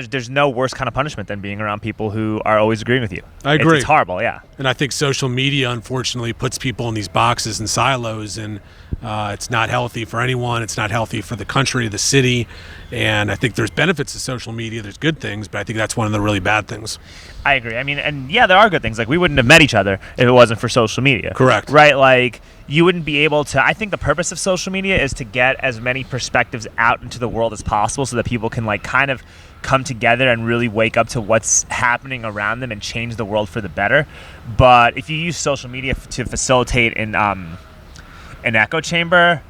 There's no worse kind of punishment than being around people who are always agreeing with you. I agree. It's horrible, yeah. And I think social media, unfortunately, puts people in these boxes and silos, and it's not healthy for anyone. It's not healthy for the country, the city. And I think there's benefits to social media. There's good things, but I think that's one of the really bad things. I agree. I mean, and yeah, there are good things. Like, we wouldn't have met each other if it wasn't for social media. Correct. Right? Like, you wouldn't be able to. I think the purpose of social media is to get as many perspectives out into the world as possible so that people can, like, kind of come together and really wake up to what's happening around them and change the world for the better. But if you use social media to facilitate an echo chamber,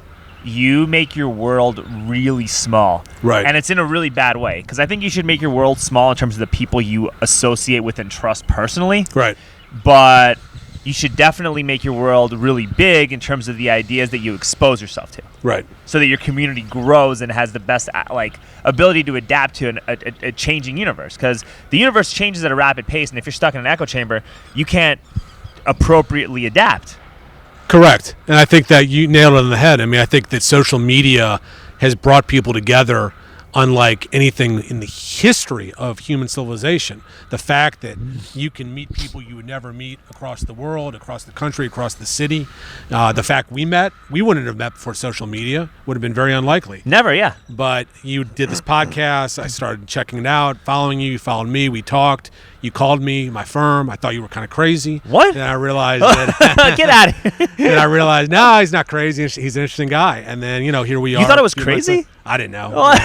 you make your world really small. Right. And it's in a really bad way, because I think you should make your world small in terms of the people you associate with and trust personally. Right. But you should definitely make your world really big in terms of the ideas that you expose yourself to. Right. So that your community grows and has the best ability to adapt to a changing universe. Because the universe changes at a rapid pace, and if you're stuck in an echo chamber, you can't appropriately adapt. Correct. And I think that you nailed it on the head. I mean, I think that social media has brought people together unlike anything in the history of human civilization. The fact that you can meet people you would never meet across the world, across the country, across the city. The fact we wouldn't have met before social media, would have been very unlikely. Never, yeah. But you did this podcast. I started checking it out, following you. You followed me. We talked. You called me, my firm. I thought you were kind of crazy. What? And I realized that. Get out of here. And I realized, no, he's not crazy. He's an interesting guy. And then, here we are. You thought it was crazy? I didn't know.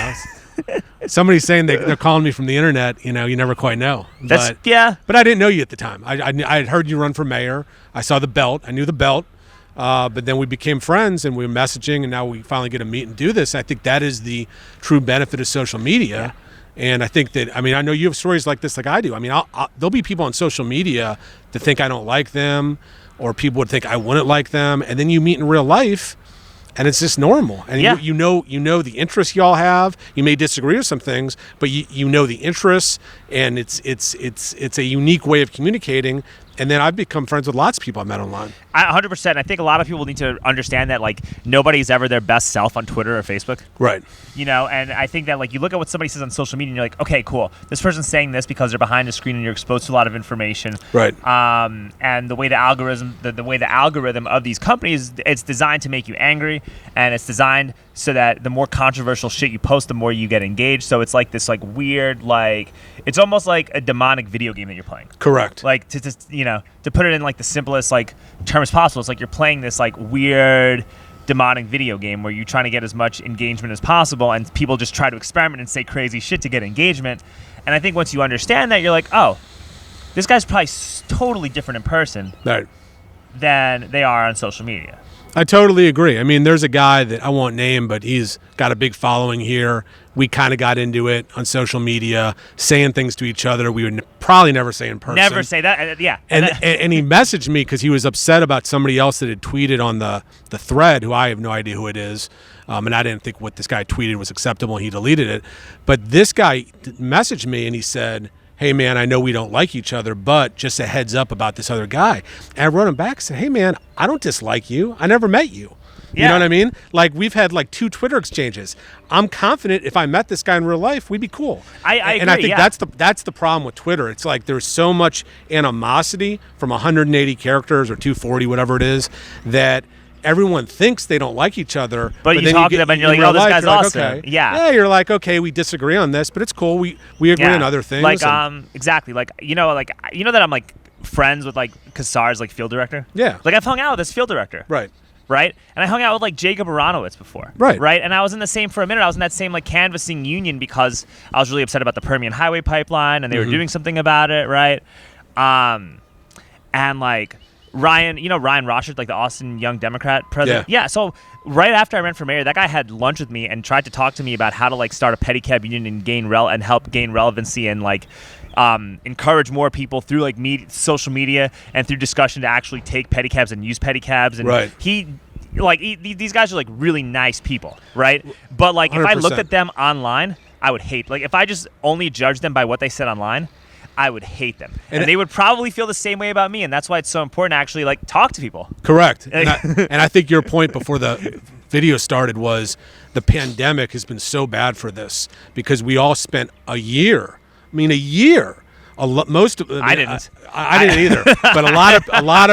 Somebody's saying they're calling me from the internet. You never quite know. But I didn't know you at the time. I had heard you run for mayor. I saw the belt. I knew the belt. But then we became friends, and we were messaging, and now we finally get to meet and do this. I think that is the true benefit of social media. Yeah. And I think that, I know you have stories like this like I do. There'll be people on social media that think I don't like them, or people would think I wouldn't like them. And then you meet in real life, and it's just normal. And you know the interests y'all have. You may disagree with some things, but you know the interests, and it's a unique way of communicating. And then I've become friends with lots of people I've met online. 100%. I think a lot of people need to understand that, like, nobody's ever their best self on Twitter or Facebook. Right. And I think that, like, you look at what somebody says on social media and you're like, okay, cool. This person's saying this because they're behind the screen and you're exposed to a lot of information. Right. And the way the algorithm of these companies, it's designed to make you angry, and it's designed so that the more controversial shit you post, the more you get engaged. So it's like this, like, weird, like, it's almost like a demonic video game that you're playing. Correct. Like, to put it in, like, the simplest, like, terms possible, it's like you're playing this, like, weird demonic video game where you're trying to get as much engagement as possible, and people just try to experiment and say crazy shit to get engagement. And I think once you understand that, you're like, oh, this guy's probably totally different in person than they are on social media. I totally agree. There's a guy that I won't name, but he's got a big following here. We kind of got into it on social media, saying things to each other we would probably never say in person. Never say that, yeah. And he messaged me because he was upset about somebody else that had tweeted on the thread, who I have no idea who it is. And I didn't think what this guy tweeted was acceptable, and he deleted it. But this guy messaged me, and he said, hey, man, I know we don't like each other, but just a heads up about this other guy. And I wrote him back and said, hey, man, I don't dislike you. I never met you. Yeah. You know what I mean? Like, we've had, like, 2 Twitter exchanges. I'm confident if I met this guy in real life, we'd be cool. I agree, and I think that's the problem with Twitter. It's like there's so much animosity from 180 characters or 240, whatever it is, that everyone thinks they don't like each other. But you talk to them and you're like, oh, this guy's awesome. Like, okay. Yeah. Yeah, you're like, okay, we disagree on this, but it's cool. We agree on other things. Like, exactly. Like, that I'm, like, friends with, like, Kassar's, like, field director? Yeah. Like, I've hung out with this field director. Right. Right? And I hung out with, like, Jacob Aronowitz before. Right. Right? And I was in the same for a minute. I was in that same, like, canvassing union because I was really upset about the Permian Highway Pipeline, and they were doing something about it, right? And, like, Ryan Rochert, like the Austin Young Democrat president. Yeah. So right after I ran for mayor, that guy had lunch with me and tried to talk to me about how to, like, start a pedicab union and help gain relevancy and, like, encourage more people through, like, social media and through discussion to actually take pedicabs and use pedicabs. And these guys are, like, really nice people, right? But, like, 100%. If I looked at them online, I would hate. Like, if I just only judged them by what they said online, I would hate them. And they would probably feel the same way about me, and that's why it's so important to actually like talk to people. Correct. And I think your point before the video started was the pandemic has been so bad for this because we all spent a year. I mean, a year. I didn't. I didn't either. But a lot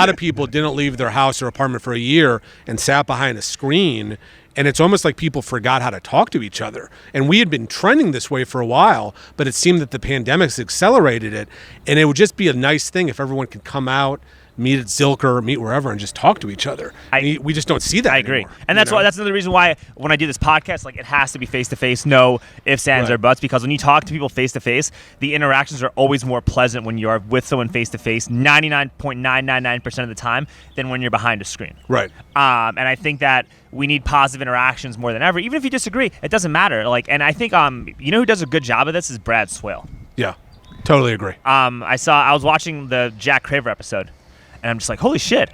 of people didn't leave their house or apartment for a year and sat behind a screen. And it's almost like people forgot how to talk to each other. And we had been trending this way for a while, but it seemed that the pandemic's accelerated it. And it would just be a nice thing if everyone could come out, meet at Zilker, meet wherever, and just talk to each other. We just don't see that anymore. I agree. And that's another reason why when I do this podcast, like it has to be face-to-face, no ifs, ands, or buts, because when you talk to people face-to-face, the interactions are always more pleasant when you're with someone face-to-face 99.999% of the time than when you're behind a screen. Right. And I think that we need positive interactions more than ever. Even if you disagree, it doesn't matter. Like, and I think you know who does a good job of this is Brad Swale. Yeah, totally agree. I was watching the Jack Craver episode, and I'm just like, holy shit.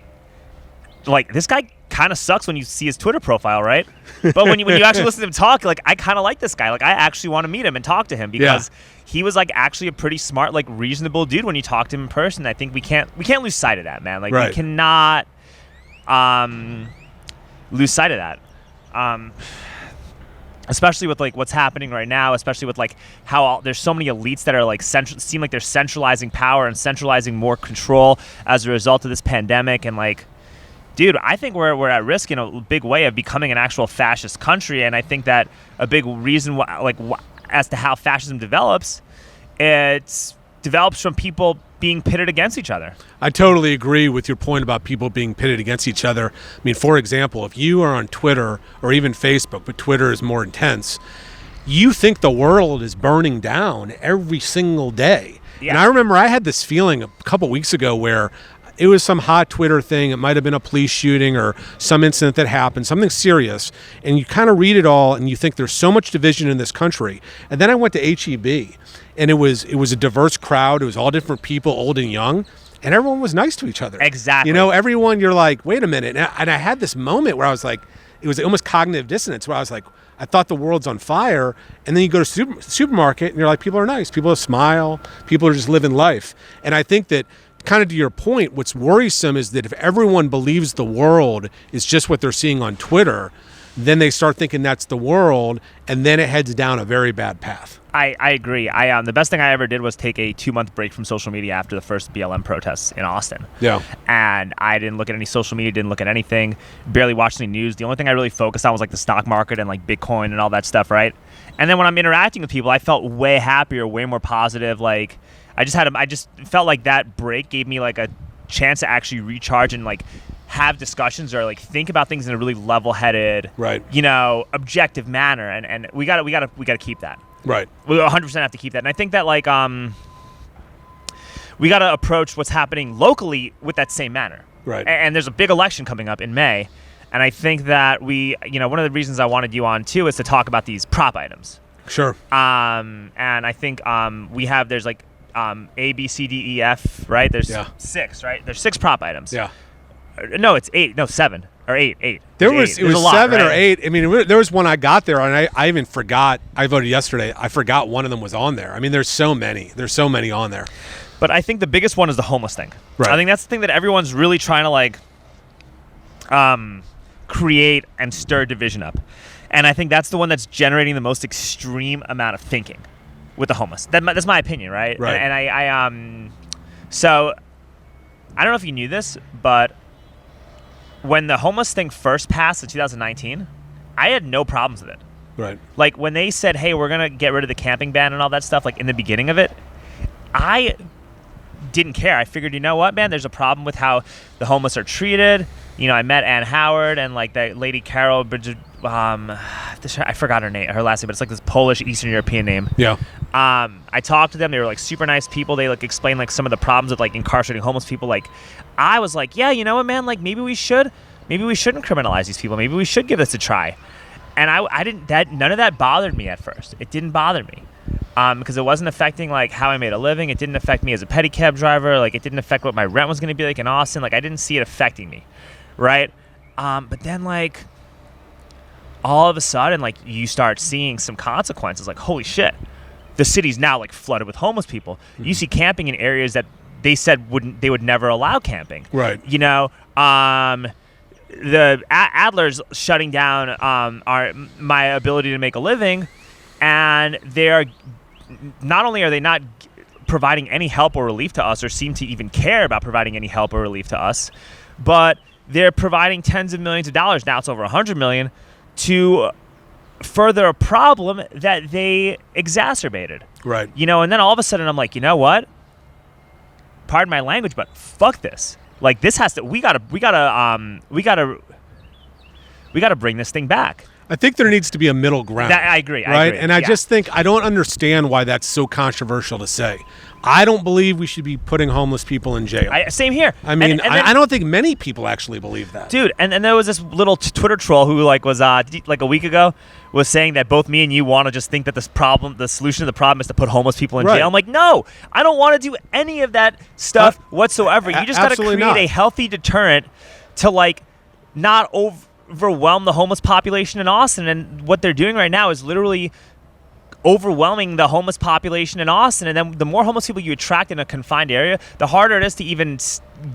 Like, this guy kind of sucks when you see his Twitter profile, right? But when you actually listen to him talk, like, I kind of like this guy. Like, I actually want to meet him and talk to him because he was, like, actually a pretty smart, like, reasonable dude when you talk to him in person. I think we can't lose sight of that, man. Like, we cannot lose sight of that. Especially with like what's happening right now, especially with like how there's so many elites that are like seem like they're centralizing power and centralizing more control as a result of this pandemic. And like, dude, I think we're at risk in a big way of becoming an actual fascist country. And I think that a big reason why, as to how fascism develops, it develops from people being pitted against each other. I totally agree with your point about people being pitted against each other. I mean, for example, if you are on Twitter or even Facebook, but Twitter is more intense, you think the world is burning down every single day. Yeah. And I remember I had this feeling a couple weeks ago where it was some hot Twitter thing. It might have been a police shooting or some incident that happened, something serious. And you kind of read it all and you think there's so much division in this country. And then I went to HEB and it was a diverse crowd. It was all different people, old and young. And everyone was nice to each other. Exactly. You know, everyone, you're like, wait a minute. And I had this moment where I was like, it was almost cognitive dissonance where I was like, I thought the world's on fire. And then you go to supermarket and you're like, people are nice. People smile. People are just living life. And I think that kind of to your point, what's worrisome is that if everyone believes the world is just what they're seeing on Twitter, then they start thinking that's the world, and then it heads down a very bad path. I agree. The best thing I ever did was take a 2-month break from social media after the first BLM protests in Austin. Yeah. And I didn't look at any social media, didn't look at anything, barely watched any news. The only thing I really focused on was like the stock market and like Bitcoin and all that stuff, right? And then when I'm interacting with people, I felt way happier, way more positive. Like I just felt like that break gave me like a chance to actually recharge and like have discussions or like think about things in a really level-headed, right, objective manner, and we gotta keep that. Right. We 100% have to keep that. And I think that like we gotta approach what's happening locally with that same manner. Right. And there's a big election coming up in May, and I think that one of the reasons I wanted you on too is to talk about these prop items. Sure. And I think there's like A, B, C, D, E, F, right? There's 6, right? There's 6 prop items. Yeah. No, it's 8. No, 7 or 8. 8. It was a lot, 7 right? or 8. I mean, there was one I got there, and I even forgot. I voted yesterday. I forgot one of them was on there. I mean, there's so many. There's so many on there. But I think the biggest one is the homeless thing. Right. I think that's the thing that everyone's really trying to like create and stir division up. And I think that's the one that's generating the most extreme amount of thinking with the homeless. That's my opinion, right? Right. And so I don't know if you knew this, but when the homeless thing first passed in 2019, I had no problems with it. Right. Like when they said, hey, we're going to get rid of the camping ban and all that stuff, like in the beginning of it, I didn't care. I figured, you know what, man, there's a problem with how the homeless are treated. I met Ann Howard and like that lady Carol Bridget, I forgot her last name, but it's like this Polish Eastern European name. Yeah. I talked to them. They were like super nice people. They like explained like some of the problems with like incarcerating homeless people. Like I was like, yeah, you know what, man, like maybe we shouldn't criminalize these people. Maybe we should give this a try. And none of that bothered me at first. It didn't bother me. Because it wasn't affecting like how I made a living. It didn't affect me as a pedicab driver. Like it didn't affect what my rent was going to be like in Austin. Like I didn't see it affecting me, right? But then like all of a sudden, like you start seeing some consequences. Like holy shit, the city's now like flooded with homeless people. You see camping in areas that they said they would never allow camping. Right. You know, the Adler's shutting down my ability to make a living, and they are not only are they not providing any help or relief to us, or seem to even care about providing any help or relief to us, but they're providing tens of millions of dollars, now it's over $100 million, to further a problem that they exacerbated. Right. You know, and then all of a sudden I'm like, you know what? Pardon my language, but fuck this. Like, this has to. We gotta bring this thing back. I think there needs to be a middle ground. I agree. Right? And I just think, I don't understand why that's so controversial to say. I don't believe we should be putting homeless people in jail. Same here. I mean, I don't think many people actually believe that. Dude, and there was this little Twitter troll who was like a week ago was saying that both me and you want to just think that the solution to the problem is to put homeless people in jail. I'm like, no, I don't want to do any of that stuff whatsoever. You just got to create a healthy deterrent to like not overwhelm the homeless population in Austin. And what they're doing right now is literally overwhelming the homeless population in Austin. And then the more homeless people you attract in a confined area, the harder it is to even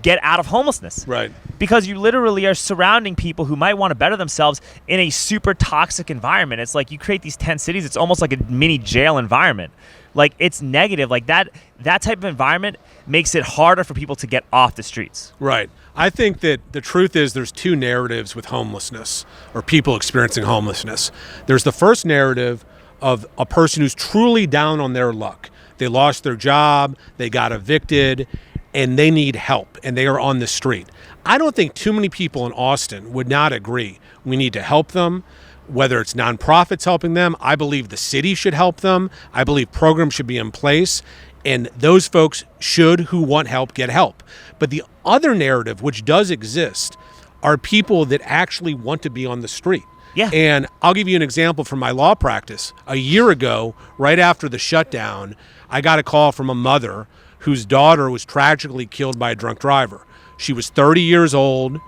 get out of homelessness. Right. Because you literally are surrounding people who might want to better themselves in a super toxic environment. It's like you create these tent cities. It's almost like a mini jail environment. Like, it's negative. Like that type of environment makes it harder for people to get off the streets. Right. I think that the truth is there's two narratives with homelessness, or people experiencing homelessness. There's the first narrative of a person who's truly down on their luck. They lost their job, they got evicted, and they need help, and they are on the street. I don't think too many people in Austin would not agree. We need to help them, whether it's nonprofits helping them. I believe the city should help them. I believe programs should be in place, and those folks should, who want help, get help. But the other narrative, which does exist, are people that actually want to be on the street. Yeah. And I'll give you an example from my law practice. A year ago, right after the shutdown, I got a call from a mother whose daughter was tragically killed by a drunk driver. She was 30 years old.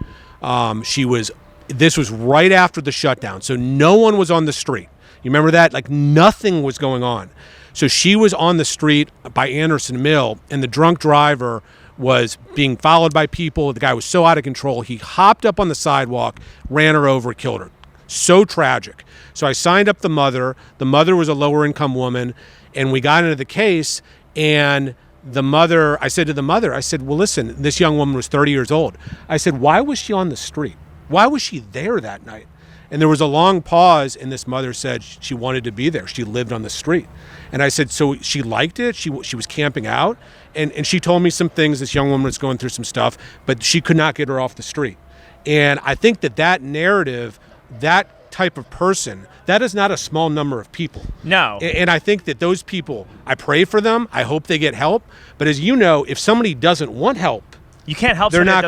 This was right after the shutdown, so no one was on the street. You remember that? Like, nothing was going on. So she was on the street by Anderson Mill, and the drunk driver was being followed by people. The guy was so out of control, he hopped up on the sidewalk, ran her over, killed her. So tragic. So I signed up the mother. The mother was a lower income woman, and we got into the case, and I said to the mother, I said, well, listen, this young woman was 30 years old. I said, why was she on the street? Why was she there that night? And there was a long pause, and this mother said she wanted to be there. She lived on the street. And I said, so she liked it? She was camping out? And she told me some things. This young woman was going through some stuff, but she could not get her off the street. And I think that narrative, that type of person, that is not a small number of people. No. And I think that those people, I pray for them. I hope they get help. But as you know, if somebody doesn't want help, you can't help. They're not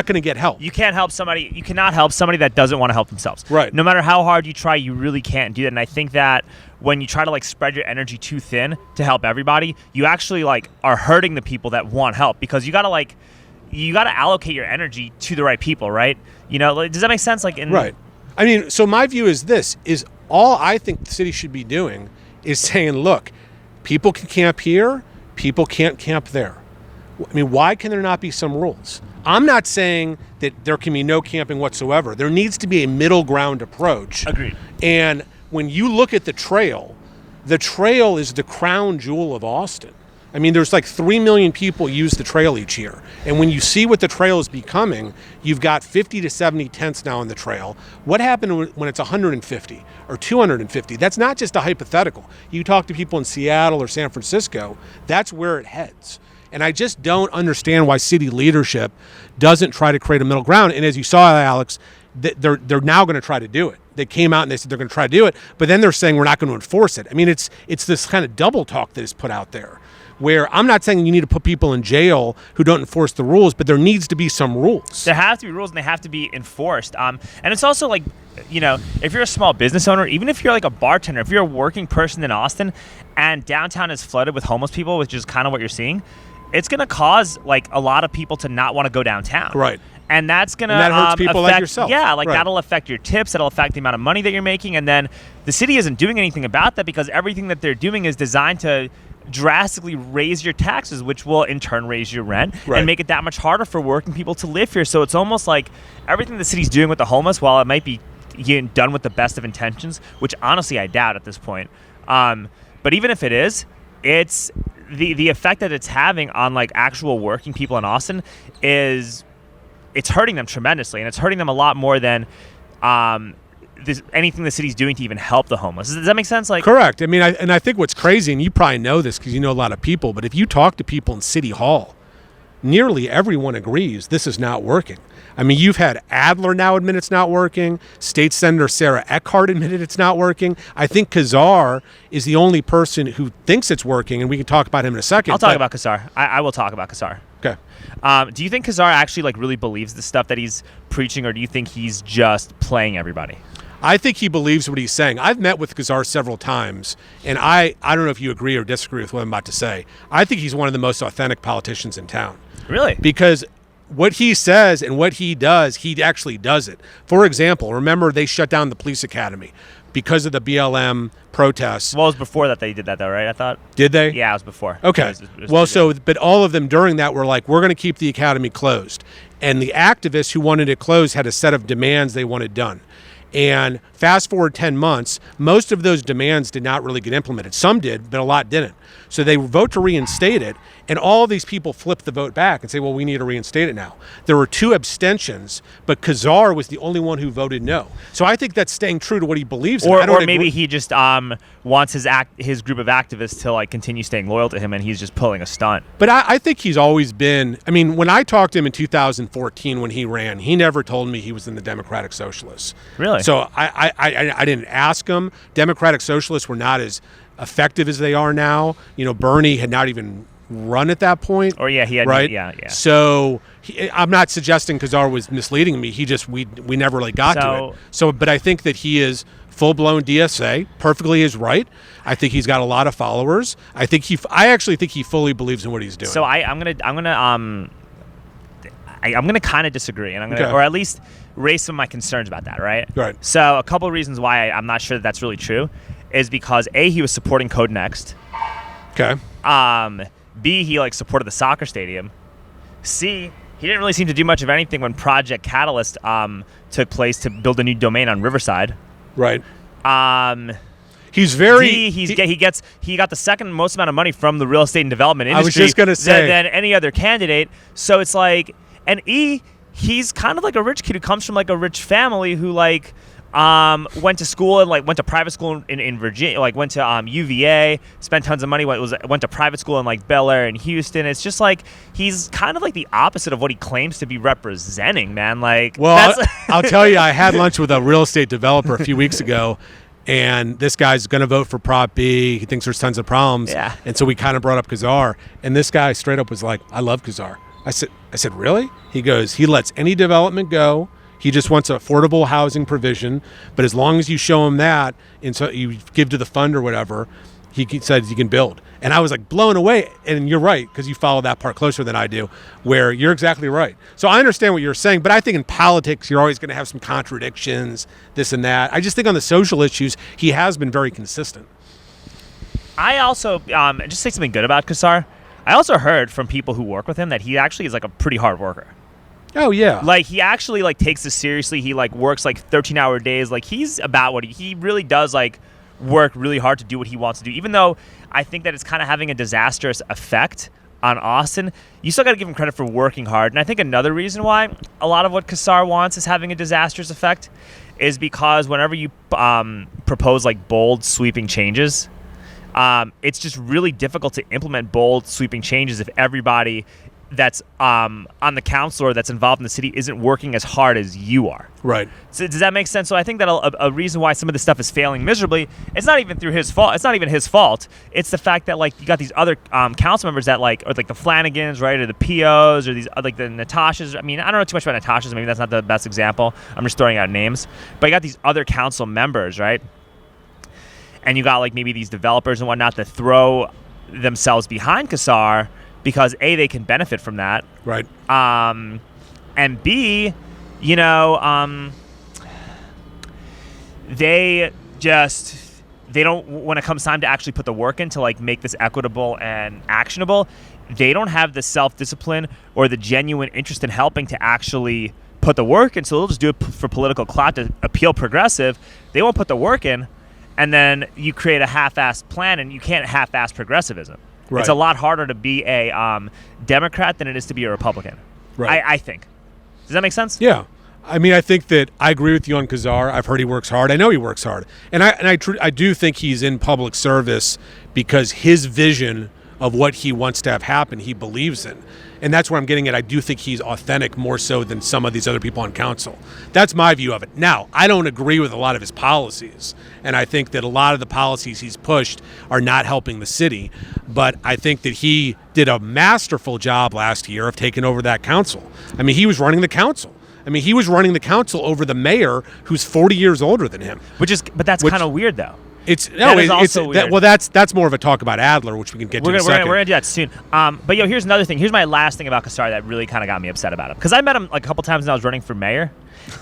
going to get help. You can't help somebody. You cannot help somebody that doesn't want to help themselves. Right. No matter how hard you try, you really can't do that. And I think that when you try to like spread your energy too thin to help everybody, you actually like are hurting the people that want help, because you gotta allocate your energy to the right people, right? You know, like, does that make sense? Like, right. I mean, so my view is this: is all I think the city should be doing is saying, look, people can camp here, people can't camp there. I mean, why can there not be some rules? I'm not saying that there can be no camping whatsoever. There needs to be a middle ground approach. Agreed. And when you look at the trail is the crown jewel of Austin. I mean, there's like 3 million people use the trail each year. And when you see what the trail is becoming, you've got 50 to 70 tents now on the trail. What happened when it's 150 or 250? That's not just a hypothetical. You talk to people in Seattle or San Francisco, that's where it heads. And I just don't understand why city leadership doesn't try to create a middle ground. And as you saw, Alex, they're now going to try to do it. They came out and they said they're going to try to do it, but then they're saying we're not going to enforce it. I mean, it's this kind of double talk that is put out there, where I'm not saying you need to put people in jail who don't enforce the rules, but there needs to be some rules. There have to be rules, and they have to be enforced. And it's also like, you know, if you're a small business owner, even if you're like a bartender, if you're a working person in Austin and downtown is flooded with homeless people, which is kind of what you're seeing, it's going to cause like a lot of people to not want to go downtown. Right. And that's going to that hurts people affect, like yourself. Yeah, like right. that'll affect your tips. That'll affect the amount of money that you're making. And then the city isn't doing anything about that because everything that they're doing is designed to drastically raise your taxes, which will in turn raise your rent and make it that much harder for working people to live here. So it's almost like everything the city's doing with the homeless, while it might be done with the best of intentions, which honestly I doubt at this point. But even if it is, it's the effect that it's having on like actual working people in Austin is it's hurting them tremendously, and it's hurting them a lot more than anything the city's doing to even help the homeless. Does that make sense? Like, correct. I mean, I think what's crazy, and you probably know this because you know a lot of people, but if you talk to people in City Hall, nearly everyone agrees this is not working. I mean, you've had Adler now admit it's not working. State Senator Sarah Eckhart admitted it's not working. I think Kazar is the only person who thinks it's working, and we can talk about him in a second. I'll talk about Kazar. I will talk about Kazar. Okay. Do you think Kazar actually like really believes the stuff that he's preaching, or do you think he's just playing everybody? I think he believes what he's saying. I've met with Kazar several times, and I don't know if you agree or disagree with what I'm about to say. I think he's one of the most authentic politicians in town. Really? Because what he says and what he does, he actually does it. For example, remember they shut down the police academy because of the BLM protests. Well, it was before that they did that, though, right? I thought. Did they? Yeah, it was before. Okay. It was but all of them during that were like, we're going to keep the academy closed. And the activists who wanted it closed had a set of demands they wanted done. And fast forward 10 months, most of those demands did not really get implemented. Some did, but a lot didn't. So they vote to reinstate it, and all these people flip the vote back and say, well, we need to reinstate it now. There were 2 abstentions, but Kazar was the only one who voted no. So I think that's staying true to what he believes in. Or maybe he just wants his group of activists to like continue staying loyal to him, and he's just pulling a stunt. But I think he's always been, I mean, when I talked to him in 2014 when he ran, he never told me he was in the Democratic Socialists. Really? So I didn't ask him. Democratic Socialists were not as effective as they are now. You know, Bernie had not even run at that point. Or yeah, he had. Right? Yeah. So I'm not suggesting Kazar was misleading me. He just, we never really got to it. So, but I think that he is full-blown DSA, perfectly is right. I think he's got a lot of followers. I actually think he fully believes in what he's doing. So I'm gonna kind of disagree, and I'm gonna, or at least raise some of my concerns about that. Right. Right. So a couple of reasons why I'm not sure that's really true is because A, he was supporting Code Next. Okay. B, he like supported the soccer stadium. C, he didn't really seem to do much of anything when Project Catalyst took place to build a new domain on Riverside. Right. He's very. D, he got the second most amount of money from the real estate and development industry. I was just gonna say than any other candidate. So it's like, and E, he's kind of like a rich kid who comes from like a rich family who like went to school and like went to private school in Virginia, like went to UVA, spent tons of money, went to private school in like Bel Air and Houston. It's just like he's kind of like the opposite of what he claims to be representing, man. Like, well, I'll tell you, I had lunch with a real estate developer a few weeks ago, and this guy's going to vote for Prop B. He thinks there's tons of problems. Yeah. And so we kind of brought up Kazar, and this guy straight up was like, I love Kazar. I said, really? He goes, he lets any development go. He just wants affordable housing provision, but as long as you show him that, and so you give to the fund or whatever, he says you can build. And I was like blown away. And you're right, because you follow that part closer than I do, where you're exactly right. So I understand what you're saying, but I think in politics, you're always going to have some contradictions, this and that. I just think on the social issues, he has been very consistent. I also, just say something good about Kazar. I also heard from people who work with him that he actually is like a pretty hard worker. Oh yeah. Like he actually like takes this seriously. He like works like 13-hour days. Like he's about what he really does like work really hard to do what he wants to do. Even though I think that it's kind of having a disastrous effect on Austin, you still got to give him credit for working hard. And I think another reason why a lot of what Kazar wants is having a disastrous effect is because whenever you propose like bold sweeping changes, it's just really difficult to implement bold sweeping changes if everybody that's on the council or that's involved in the city isn't working as hard as you are. Right. So does that make sense? So I think that a reason why some of this stuff is failing miserably, it's not even through his fault. It's not even his fault. It's the fact that like you got these other council members that like, or like the Flanagans, right, or the POs, or these like the Natashas. I mean, I don't know too much about Natashas. Maybe that's not the best example. I'm just throwing out names. But you got these other council members, right? And you got like maybe these developers and whatnot that throw themselves behind Kazar because A, they can benefit from that. Right. And B, you know, they don't, when it comes time to actually put the work in to like make this equitable and actionable, they don't have the self-discipline or the genuine interest in helping to actually put the work in. So they'll just do it for political clout to appeal progressive. They won't put the work in, and then you create a half-assed plan, and you can't half-ass progressivism. Right. It's a lot harder to be a Democrat than it is to be a Republican. Right. I think. Does that make sense? Yeah. I mean, I think that I agree with you on Kazar. I've heard he works hard. I know he works hard. And I do think he's in public service because his vision of what he wants to have happen, he believes in. And that's where I'm getting at. I do think he's authentic more so than some of these other people on council. That's my view of it. Now, I don't agree with a lot of his policies. And I think that a lot of the policies he's pushed are not helping the city. But I think that he did a masterful job last year of taking over that council. I mean, he was running the council. I mean, he was running the council over the mayor, who's 40 years older than him. But that's kind of weird, though. It's weird. Well, that's more of a talk about Adler, which we can get to in a second. We're gonna do that soon. But here's another thing. Here's my last thing about Kassar that really kind of got me upset about him, because I met him like a couple times when I was running for mayor,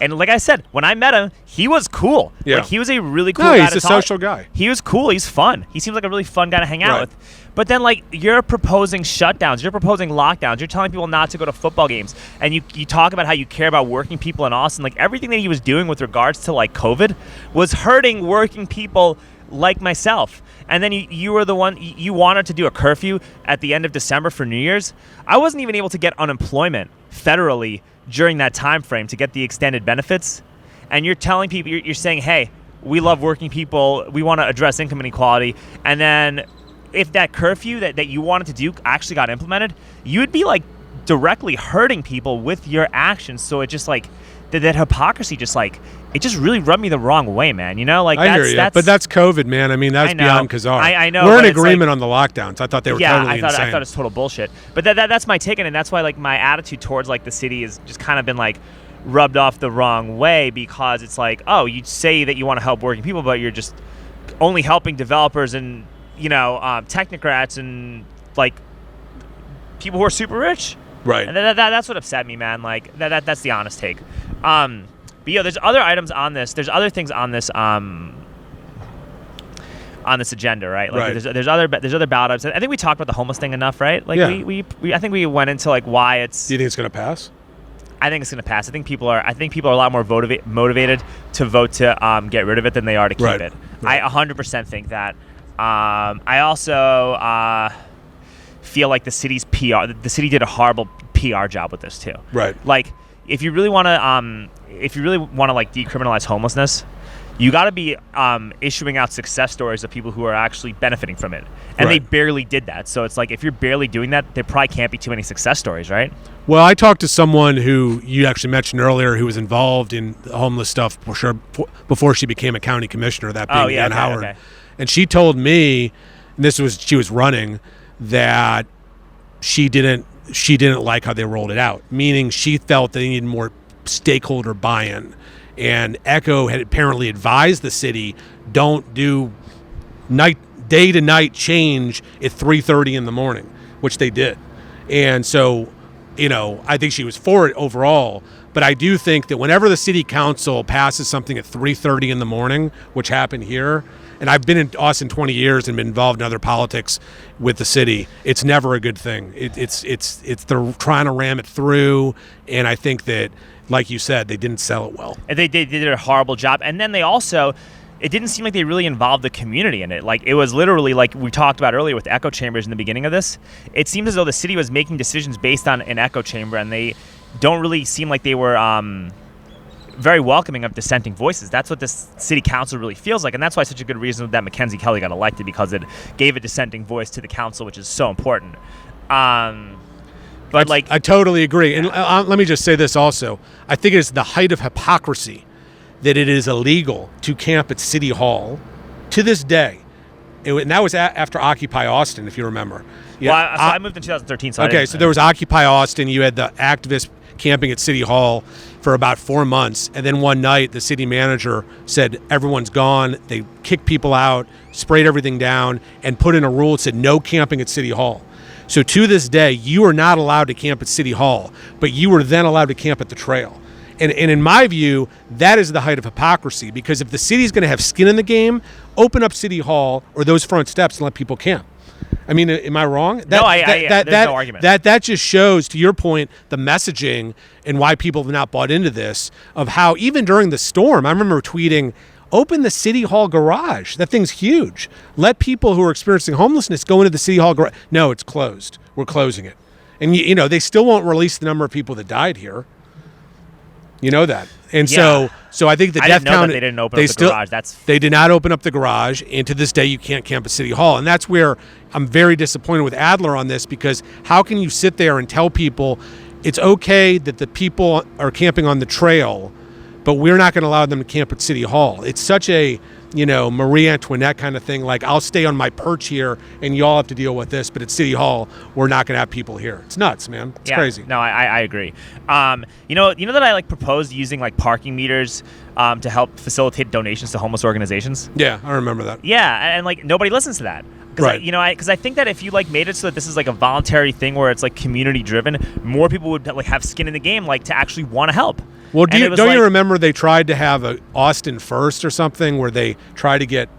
and like I said, when I met him, he was cool. Yeah. Like he was a really cool guy. He's a social guy. He was cool. He's fun. He seems like a really fun guy to hang out with. But then, like, you're proposing shutdowns, you're proposing lockdowns, you're telling people not to go to football games, and you talk about how you care about working people in Austin. Like, everything that he was doing with regards to, like, COVID was hurting working people like myself. And then you were the one, you wanted to do a curfew at the end of December for New Year's. I wasn't even able to get unemployment federally during that time frame to get the extended benefits. And you're telling people, you're saying, hey, we love working people, we want to address income inequality, and then if that curfew that you wanted to do actually got implemented, you would be like directly hurting people with your actions. So it just like that hypocrisy just like it just really rubbed me the wrong way, man. You know, like I hear you. But that's COVID, man. I mean, that's beyond Kazar. I know. We're in agreement on the lockdowns. I thought they were totally insane. I thought it's total bullshit. But that's my take on it, and that's why like my attitude towards like the city has just kind of been like rubbed off the wrong way, because it's like, oh, you say that you want to help working people, but you're just only helping developers and technocrats and like people who are super rich, right? And that's what upset me, man. Like that's the honest take. But there's other items on this. There's other things on this agenda, right? Like there's other ballot items. I think we talked about the homeless thing enough, right? Like we I think we went into like why it's. Do you think it's going to pass? I think it's going to pass. I think people are a lot more motivated to vote to get rid of it than they are to keep it. Right. I 100% think that. I also feel like the city did a horrible PR job with this too. Right. Like, if you really want to like decriminalize homelessness, you got to be issuing out success stories of people who are actually benefiting from it, and they barely did that. So it's like, if you're barely doing that, there probably can't be too many success stories, right? Well, I talked to someone who you actually mentioned earlier who was involved in the homeless stuff before she became a county commissioner. That being Ann Howard. Okay. And she told me, and she was running, that she didn't like how they rolled it out, meaning she felt they needed more stakeholder buy-in. And Echo had apparently advised the city, don't do day to night change at 3:30 in the morning, which they did. And so, I think she was for it overall. But I do think that whenever the city council passes something at 3:30 in the morning, which happened here, and I've been in Austin 20 years and been involved in other politics with the city, it's never a good thing. It's they're trying to ram it through, and I think that, like you said, they didn't sell it well. And they did a horrible job. And then they also, it didn't seem like they really involved the community in it. Like, it was literally like we talked about earlier with echo chambers in the beginning of this. It seems as though the city was making decisions based on an echo chamber, and they don't really seem like they were very welcoming of dissenting voices. That's what this city council really feels like, and that's why such a good reason that Mackenzie Kelly got elected, because it gave a dissenting voice to the council, which is so important. But I totally agree. And let me just say this also. I think it's the height of hypocrisy that it is illegal to camp at City Hall to this day. And that was after Occupy Austin, if you remember. Yeah, well, I moved in 2013. So there was Occupy Austin. You had the activists camping at City Hall for about 4 months. And then one night, the city manager said, everyone's gone. They kicked people out, sprayed everything down, and put in a rule that said no camping at City Hall. So to this day, you are not allowed to camp at City Hall, but you were then allowed to camp at the trail. And in my view, that is the height of hypocrisy, because if the city's going to have skin in the game, open up City Hall or those front steps and let people camp. I mean, am I wrong? There's no argument. That just shows, to your point, the messaging and why people have not bought into this, of how even during the storm, I remember tweeting, open the City Hall garage. That thing's huge. Let people who are experiencing homelessness go into the City Hall garage. No, it's closed. We're closing it. And, you know, they still won't release the number of people that died here. You know that. And so I think the death count, they didn't open up the garage. They did not open up the garage, and to this day you can't camp at City Hall. And that's where I'm very disappointed with Adler on this, because how can you sit there and tell people it's okay that the people are camping on the trail, but we're not going to allow them to camp at City Hall? It's such a, you know, Marie Antoinette kind of thing. Like, I'll stay on my perch here and y'all have to deal with this, but at City Hall, we're not going to have people here. It's nuts, man. It's crazy. No, I agree. You know that I proposed using parking meters to help facilitate donations to homeless organizations? Yeah, I remember that. Yeah, and nobody listens to that. Right. Because I think that if you made it so that this is a voluntary thing where it's community driven, more people would have skin in the game, to actually want to help. Well, don't you remember they tried to have a Austin First or something where they tried to get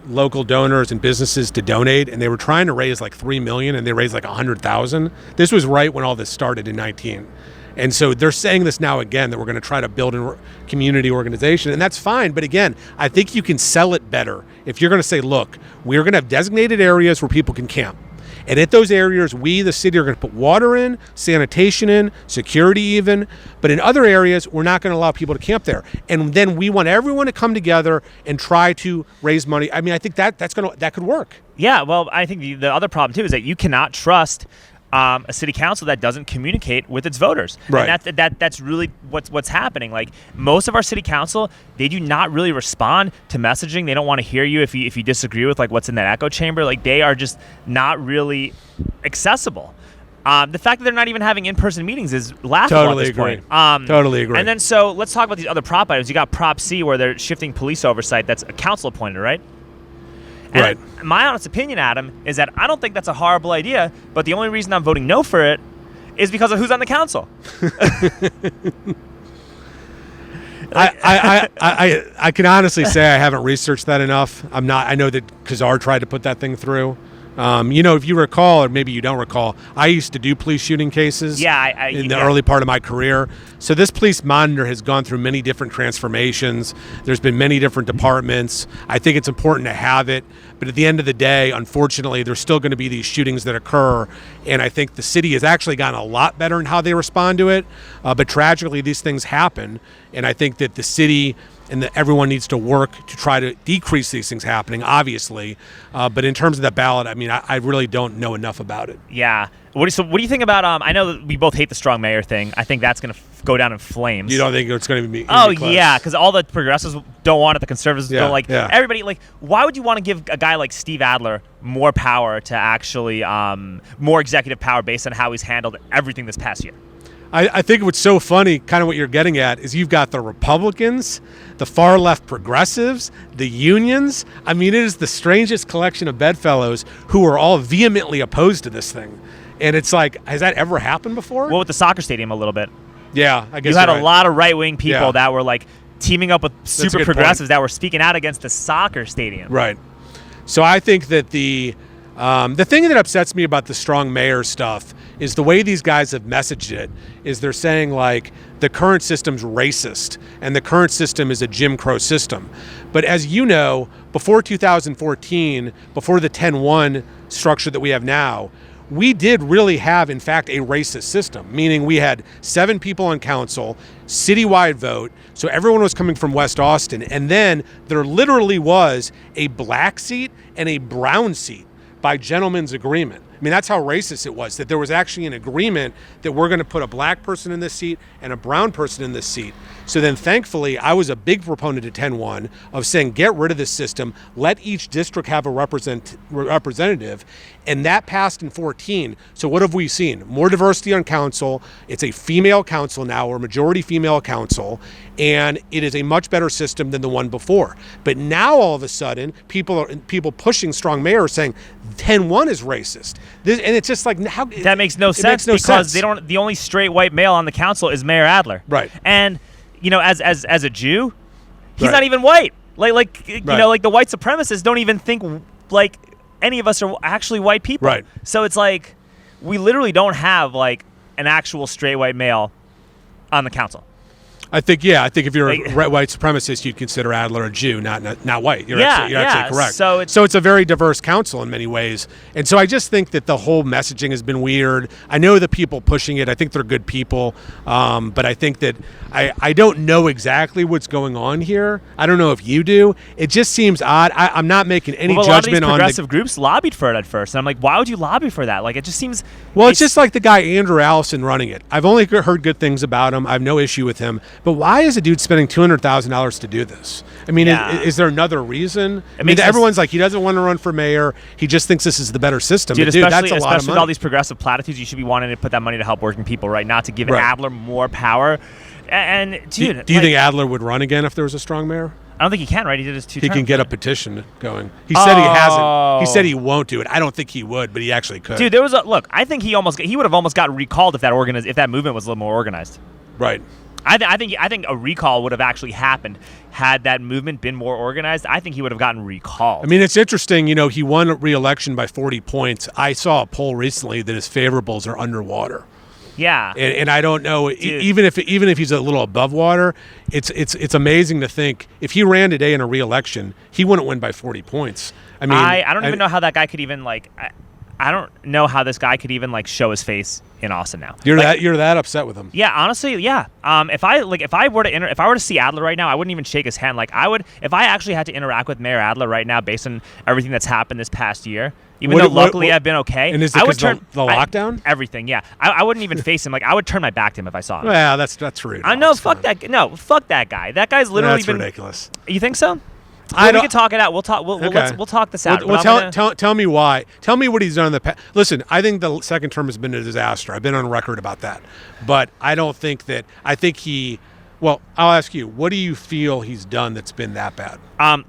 local donors and businesses to donate, and they were trying to raise $3 million, and they raised $100,000. This was right when all this started in 2019. And so they're saying this now again, that we're going to try to build a community organization, and that's fine. But again, I think you can sell it better if you're going to say, look, we're going to have designated areas where people can camp. And at those areas, we, the city, are going to put water in, sanitation in, security even. But in other areas, we're not going to allow people to camp there. And then we want everyone to come together and try to raise money. I mean, I think that could work. Yeah, well, I think the other problem, too, is that you cannot trust a city council that doesn't communicate with its voters. Right. And that's really what's happening. Most of our city council, they do not really respond to messaging. They don't want to hear you if you disagree with what's in that echo chamber. They are just not really accessible. The fact that they're not even having in-person meetings is laughable at this point. Totally agree. And then so let's talk about these other prop items. You got Prop C, where they're shifting police oversight. That's a council appointed, right? And right. My honest opinion, Adam, is that I don't think that's a horrible idea, but the only reason I'm voting no for it is because of who's on the council. I can honestly say I haven't researched that enough. I know that Kazar tried to put that thing through. If you recall, or maybe you don't recall, I used to do police shooting cases in the early part of my career. So this police monitor has gone through many different transformations. There's been many different departments. I think it's important to have it. But at the end of the day, unfortunately, there's still going to be these shootings that occur. And I think the city has actually gotten a lot better in how they respond to it. But tragically, these things happen. And I think that the city and that everyone needs to work to try to decrease these things happening, obviously. But in terms of the ballot, I mean, I really don't know enough about it. Yeah. What do you think about, I know that we both hate the strong mayor thing. I think that's going to go down in flames. You don't think it's going to be close? Yeah, because all the progressives don't want it, the conservatives don't everybody, why would you want to give a guy like Steve Adler more power to actually, more executive power based on how he's handled everything this past year? I think what's so funny, kind of what you're getting at, is you've got the Republicans, the far left progressives, the unions. I mean, it is the strangest collection of bedfellows who are all vehemently opposed to this thing. And it's has that ever happened before? Well, with the soccer stadium a little bit. Yeah, I guess you had a lot of right-wing people that were teaming up with super progressives that were speaking out against the soccer stadium. Right. So I think that the thing that upsets me about the strong mayor stuff is the way these guys have messaged it is they're saying the current system's racist and the current system is a Jim Crow system. But as you know, before 2014, before the 10-1 structure that we have now, we did really have, in fact, a racist system, meaning we had 7 people on council, citywide vote, so everyone was coming from West Austin, and then there literally was a black seat and a brown seat by gentleman's agreement. I mean, that's how racist it was, that there was actually an agreement that we're going to put a black person in this seat and a brown person in this seat. So then thankfully, I was a big proponent of 10-1 of saying, get rid of this system, let each district have a representative. And that passed in 14. So what have we seen? More diversity on council. It's a female council now, or majority female council. And it is a much better system than the one before. But now all of a sudden, people pushing strong mayors saying 10-1 is racist. And it's just like, how that makes no sense because they don't. The only straight white male on the council is Mayor Adler. Right. And as a Jew, he's right. not even white. Like you right. know, like the white supremacists don't even think like any of us are actually white people. Right. So it's like we literally don't have like an actual straight white male on the council. I think if you're a white supremacist, you'd consider Adler a Jew, not white. You're actually correct. So it's a very diverse council in many ways. And so I just think that the whole messaging has been weird. I know the people pushing it, I think they're good people. But I think that I don't know exactly what's going on here. I don't know if you do. It just seems odd. I'm not making any judgment on a lot of these progressive groups lobbied for it at first. And I'm like, why would you lobby for that? Like, it just seems... Well, it's just like the guy Andrew Allison running it. I've only heard good things about him. I have no issue with him. But why is a dude spending $200,000 to do this? I mean, is there another reason? I mean, everyone's like, he doesn't want to run for mayor. He just thinks this is the better system. Dude, that's a lot of money. Especially with all these progressive platitudes, you should be wanting to put that money to help working people, right? Not to give Adler more power. And dude, do you think Adler would run again if there was a strong mayor? I don't think he can, right? He did his 2 terms. He can get a petition going. He said he hasn't. He said he won't do it. I don't think he would, but he actually could. Dude, I think he would have almost got recalled if that movement was a little more organized. Right. I think a recall would have actually happened had that movement been more organized. I think he would have gotten recalled. I mean, it's interesting. He won re-election by 40 points. I saw a poll recently that his favorables are underwater. Yeah, and I don't know. Dude. Even if he's a little above water, it's amazing to think if he ran today in a re-election, he wouldn't win by 40 points. I mean, I don't even know how that guy could even like. I don't know how this guy could even like show his face in Austin now. You're that upset with him? Yeah, honestly, yeah. If I were to see Adler right now, I wouldn't even shake his hand. Like I would if I actually had to interact with Mayor Adler right now, based on everything that's happened this past year. Even though luckily I've been okay. And is it because the lockdown? Everything, yeah. I wouldn't even face him. Like I would turn my back to him if I saw him. Well, that's rude. I know. Fuck that. No, fuck that guy. That guy's literally been ridiculous. You think so? Well, we can talk it out. We'll talk. We'll talk this out. Tell me why. Tell me what he's done in the past. Listen, I think the second term has been a disaster. I've been on record about that. But I don't think that. I think he. Well, I'll ask you. What do you feel he's done that's been that bad?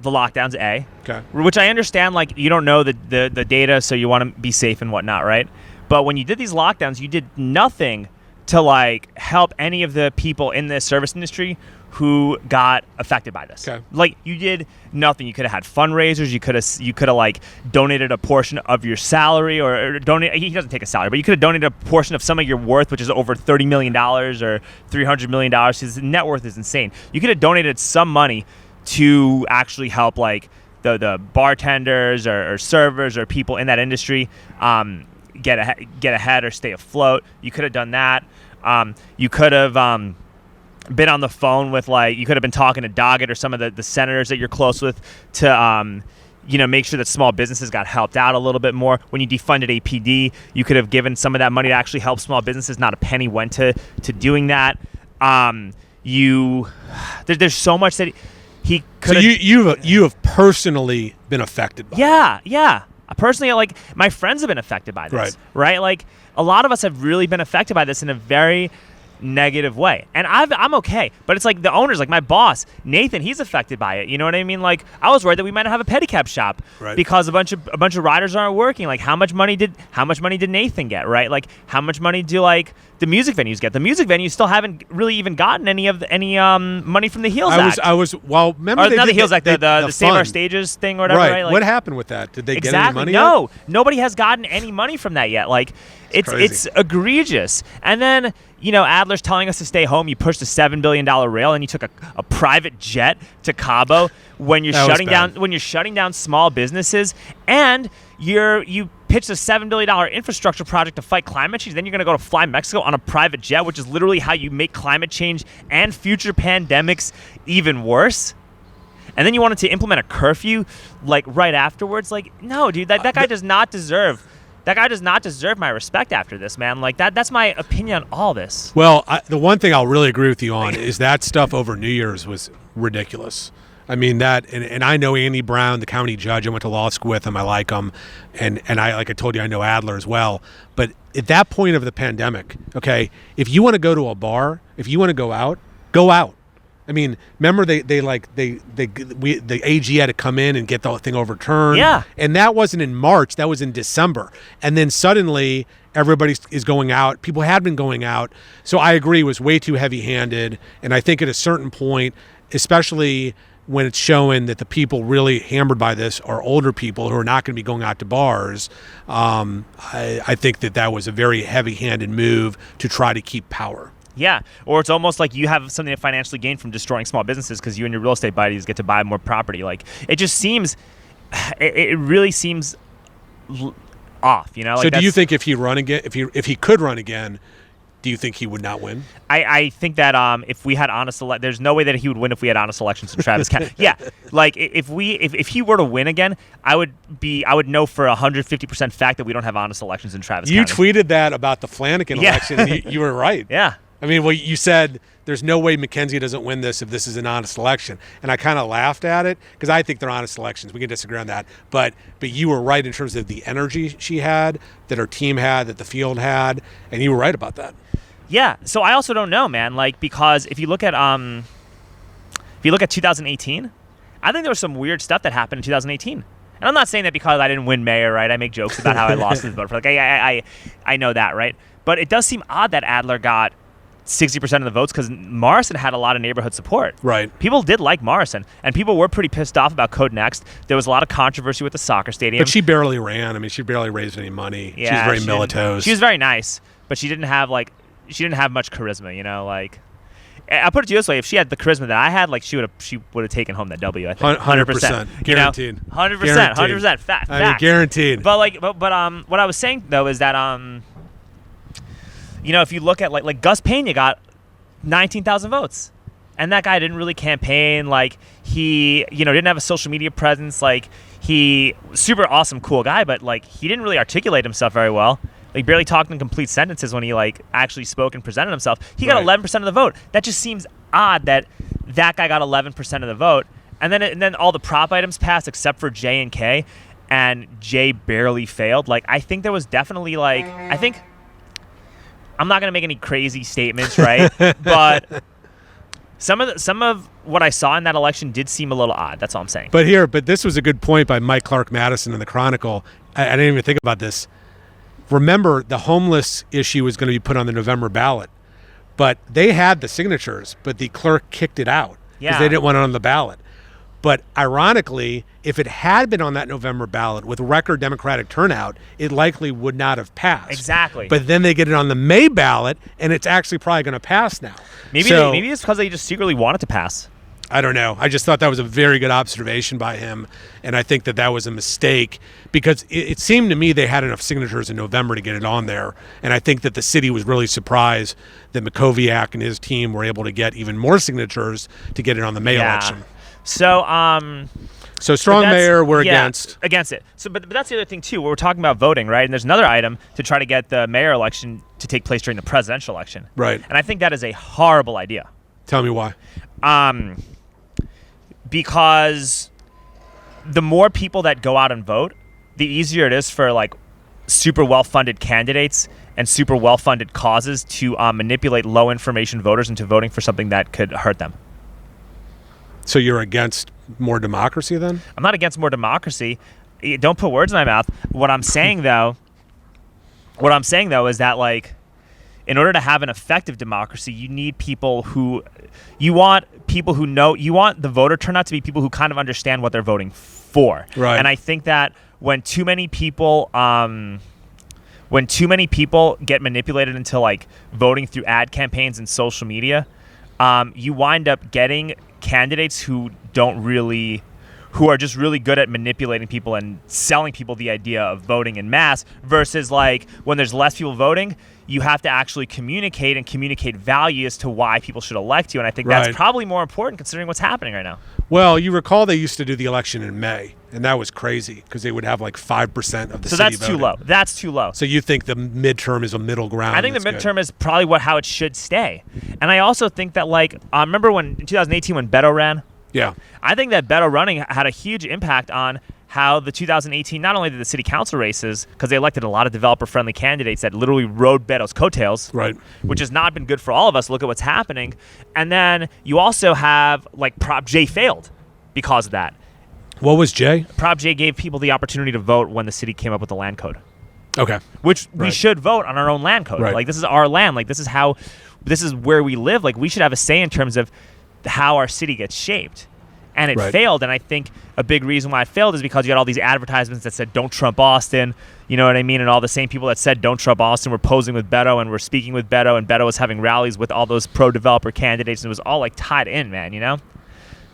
The lockdowns, okay. Which I understand. Like you don't know the data, so you want to be safe and whatnot, right? But when you did these lockdowns, you did nothing to like help any of the people in the service industry who got affected by this. Okay. Like you did nothing. You could have had fundraisers. You could have like donated a portion of your salary or donate. He doesn't take a salary, but you could have donated a portion of some of your worth, which is over $30 million or $300 million. His net worth is insane. You could have donated some money to actually help like the bartenders or servers or people in that industry get ahead or stay afloat. You could have done that. You could have been on the phone with you could have been talking to Doggett or some of the senators that you're close with to make sure that small businesses got helped out a little bit more. When you defunded APD, you could have given some of that money to actually help small businesses. Not a penny went to doing that. There's so much that he could. So you have personally been affected by it. Yeah. Personally, like my friends have been affected by this. Right? Like a lot of us have really been affected by this in a very negative way, and I'm okay, but it's like the owners, like my boss Nathan, he's affected by it. You know what I mean? Like I was worried that we might have a pedicab shop because a bunch of riders aren't working. Like how much money did Nathan get? Right? Like how much money do like the music venues get? The music venues still haven't really even gotten any money from the Heels Act. Remember not the Heels Act, the Save Our Stages thing or whatever. Right? Like, what happened with that? Did they get any money? No, nobody has gotten any money from that yet. Like it's egregious. And then Adler's telling us to stay home. You pushed a $7 billion rail, and you took a private jet to Cabo when you're shutting down small businesses, and you pitched a $7 billion infrastructure project to fight climate change. Then you're going to go to fly Mexico on a private jet, which is literally how you make climate change and future pandemics even worse. And then you wanted to implement a curfew like right afterwards. Like no, dude, that guy does not deserve. that guy does not deserve my respect after this, man. Like that's my opinion on all this. Well, the one thing I'll really agree with you on is that stuff over New Year's was ridiculous. I mean, and I know Andy Brown, the county judge. I went to law school with him. I like him. And I, like I told you, I know Adler as well. But at that point of the pandemic, okay, if you want to go to a bar, if you want to go out, go out. I mean, remember the AG had to come in and get the thing overturned. Yeah. And that wasn't in March. That was in December. And then suddenly everybody is going out. People had been going out. So I agree, it was way too heavy-handed. And I think at a certain point, especially when it's showing that the people really hammered by this are older people who are not going to be going out to bars, I think that was a very heavy-handed move to try to keep power. Yeah, or it's almost like you have something to financially gain from destroying small businesses because you and your real estate buddies get to buy more property. Like, it just seems, it really seems off, you know? Like, so do you think if he could run again, do you think he would not win? I think that if we had honest there's no way that he would win if we had honest elections in Travis County. Yeah, like if he were to win again, I would know for 150% fact that we don't have honest elections in Travis County. You tweeted that about the Flanagan election, and you were right. Yeah. I mean, well, you said there's no way McKenzie doesn't win this if this is an honest election, and I kind of laughed at it because I think they're honest elections. We can disagree on that, but you were right in terms of the energy she had, that her team had, that the field had, and you were right about that. Yeah. So I also don't know, man. Like, because if you look at 2018, I think there was some weird stuff that happened in 2018. And I'm not saying that because I didn't win mayor, right? I make jokes about how I lost the vote. Like, I know that, right? But it does seem odd that Adler got 60% of the votes because Morrison had a lot of neighborhood support. Right. People did like Morrison, and people were pretty pissed off about Code Next. There was a lot of controversy with the soccer stadium. But she barely ran. I mean, she barely raised any money. Yeah, she was very militaristic. She was very nice, but she didn't have much charisma, you know, like. I'll put it to you this way: if she had the charisma that I had, like she would have taken home that W. I think 100%, guaranteed. 100%, fact. I mean, guaranteed. But what I was saying though is that you know, if you look at like Gus Pena got 19,000 votes, and that guy didn't really campaign. Like he, you know, didn't have a social media presence. Like he, super awesome, cool guy, but like he didn't really articulate himself very well. Like barely talked in complete sentences when he like actually spoke and presented himself. He got 11% of the vote. That just seems odd that guy got 11% of the vote. And then all the prop items passed except for J and K, and J barely failed. Like I think there was definitely like I'm not gonna make any crazy statements, right? But some of what I saw in that election did seem a little odd. That's all I'm saying. But this was a good point by Mike Clark Madison in the Chronicle. I didn't even think about this. Remember, the homeless issue was going to be put on the November ballot, but they had the signatures, but the clerk kicked it out because they didn't want it on the ballot. But ironically, if it had been on that November ballot with record Democratic turnout, it likely would not have passed. Exactly. But then they get it on the May ballot, and it's actually probably going to pass now. Maybe it's because they just secretly want it to pass. I don't know. I just thought that was a very good observation by him, and I think that was a mistake because it seemed to me they had enough signatures in November to get it on there, and I think that the city was really surprised that Makoviak and his team were able to get even more signatures to get it on the May election. So, strong mayor, we're against it. So, but that's the other thing too. We're talking about voting, right? And there's another item to try to get the mayor election to take place during the presidential election, right? And I think that is a horrible idea. Tell me why. Because the more people that go out and vote, the easier it is for like super well-funded candidates and super well-funded causes to manipulate low-information voters into voting for something that could hurt them. So you're against more democracy then? I'm not against more democracy. Don't put words in my mouth. What I'm saying though is that like, in order to have an effective democracy, you need people who, you want the voter turnout to be people who kind of understand what they're voting for. Right. And I think that when too many people get manipulated into like voting through ad campaigns and social media, you wind up getting candidates who who are just really good at manipulating people and selling people the idea of voting in mass, versus like when there's less people voting, you have to actually communicate value as to why people should elect you. And I think that's probably more important considering what's happening right now. Well, you recall they used to do the election in May, and that was crazy because they would have like 5% of the city voting. So that's too low. That's too low. So you think the midterm is a middle ground? I think the midterm is probably how it should stay. And I also think that, like, remember when in 2018 when Beto ran? Yeah. I think that Beto running had a huge impact on how the 2018, not only did the city council races, because they elected a lot of developer-friendly candidates that literally rode Beto's coattails, which has not been good for all of us. Look at what's happening. And then you also have, like, Prop J failed because of that. What was J? Prop J gave people the opportunity to vote when the city came up with the land code. Okay. Which we should vote on our own land code. Like, this is our land. Like, this is where we live. Like, we should have a say in terms of how our city gets shaped. And it failed, and I think a big reason why it failed is because you had all these advertisements that said, don't Trump Austin, you know what I mean? And all the same people that said, don't Trump Austin, were posing with Beto, and were speaking with Beto, and Beto was having rallies with all those pro-developer candidates, and it was all, like, tied in, man, you know?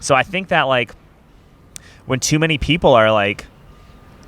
So I think that, like, when too many people are, like,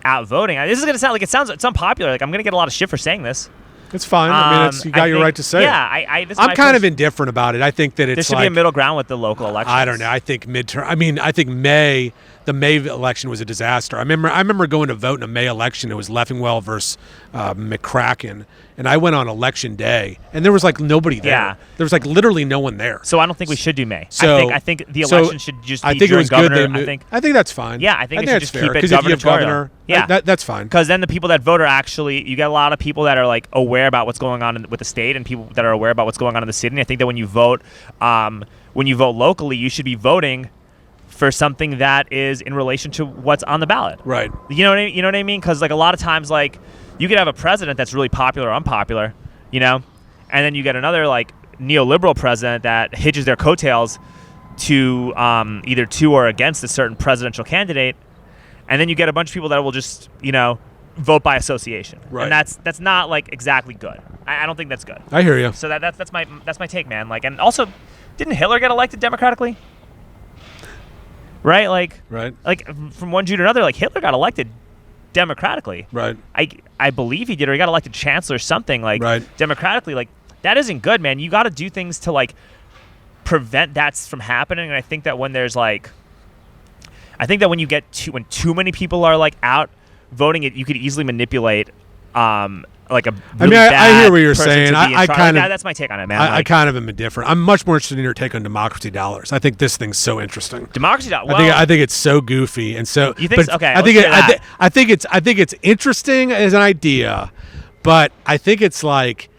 out voting, this is going to sound like it's unpopular. Like, I'm going to get a lot of shit for saying this. It's fine. I mean, you got your right to say it. I'm kind of indifferent about it. I think that it's there should be a middle ground with the local elections. I don't know. I think midterm. I mean, I think the May election was a disaster. I remember going to vote in a May election. It was Leffingwell versus McCracken, and I went on election day, and there was like nobody there. Yeah. There was like literally no one there. So I don't think we should do May. So I think the election should just be during governor. I think that's fine. Yeah, I think it should just keep it gubernatorial. Yeah, that's fine. Because then the people that vote are actually, you get a lot of people that are like aware about what's going on with the state, and people that are aware about what's going on in the city. And I think that when you vote locally, you should be voting for something that is in relation to what's on the ballot. Right. You know what I mean? Because like a lot of times, like you could have a president that's really popular or unpopular, you know, and then you get another like neoliberal president that hitches their coattails to either to or against a certain presidential candidate. And then you get a bunch of people that will just, you know, vote by association, and that's not like exactly good. I don't think that's good. I hear you. So that's my take, man. Like, and also, didn't Hitler get elected democratically? Right, like from one Jew to another, like Hitler got elected democratically. Right. I believe he did, or he got elected chancellor or something like democratically. Like that isn't good, man. You got to do things to like prevent that from happening. And I think that when there's like. I think that when too many people are like out voting, you could easily manipulate like a really bad I hear what you're saying. That's my take on it, man. I kind of am indifferent. I'm much more interested in your take on democracy dollars. I think this thing's so interesting. Democracy dollars. I think it's so goofy and so. You think? Okay. I think it's interesting as an idea, but I think it's like,